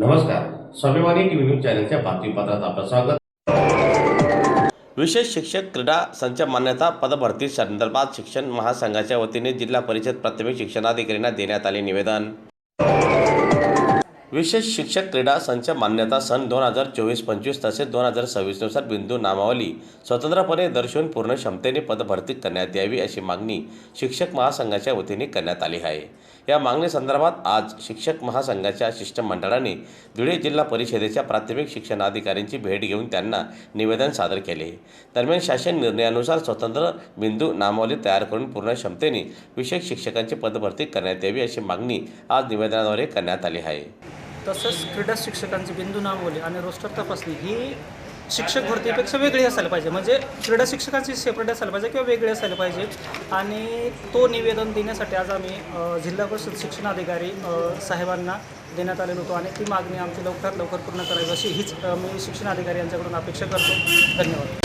नमस्कार, स्वाभिमानी TV news चॅनलच्या बातमीपत्रात आपलं स्वागत। विशेष शिक्षक क्रीडा संच मान्यता पदभरती संदर्भात शिक्षण महासंघाच्या वतीने जिल्हा परिषद प्राथमिक शिक्षणाधिकाऱ्यांना देण्यात आले निवेदन। विशेष शिक्षक क्रीडा संच मान्यता सन 2024-25 तसेच 2026 नुसार बिंदू नामावली स्वतंत्रपणे दर्शवून पूर्ण क्षमतेने पदभरती करण्यात यावी अशी मागणी शिक्षक महासंघाच्या वतीने करण्यात आली आहे। या मागणीसंदर्भात आज शिक्षक महासंघाच्या शिष्टमंडळाने धुळे जिल्हा परिषदेच्या प्राथमिक शिक्षणाधिकाऱ्यांची भेट घेऊन त्यांना निवेदन सादर केले। दरम्यान शासन निर्णयानुसार स्वतंत्र बिंदू नामावली तयार करून पूर्ण क्षमतेने विशेष शिक्षकांची पदभरती करण्यात यावी अशी मागणी आज निवेदनाद्वारे करण्यात आली आहे। तसंच क्रीडा शिक्षकांची बिंदू नामावली आणि रोस्टर तपासणी ही शिक्षक भरतीपेक्षा वेगळी असायला पाहिजे, म्हणजे क्रीडा शिक्षकांची सेपरेट असायला पाहिजे किंवा वेगळी असायला पाहिजे। आणि तो निवेदन देण्यासाठी आज आम्ही जिल्हा परिषद शिक्षणाधिकारी साहेबांना देण्यात आलेलो होतो आणि ती मागणी आमची लवकरात लवकर पूर्ण करावी अशी हीच मी शिक्षणाधिकारी यांच्याकडून अपेक्षा करतो। धन्यवाद।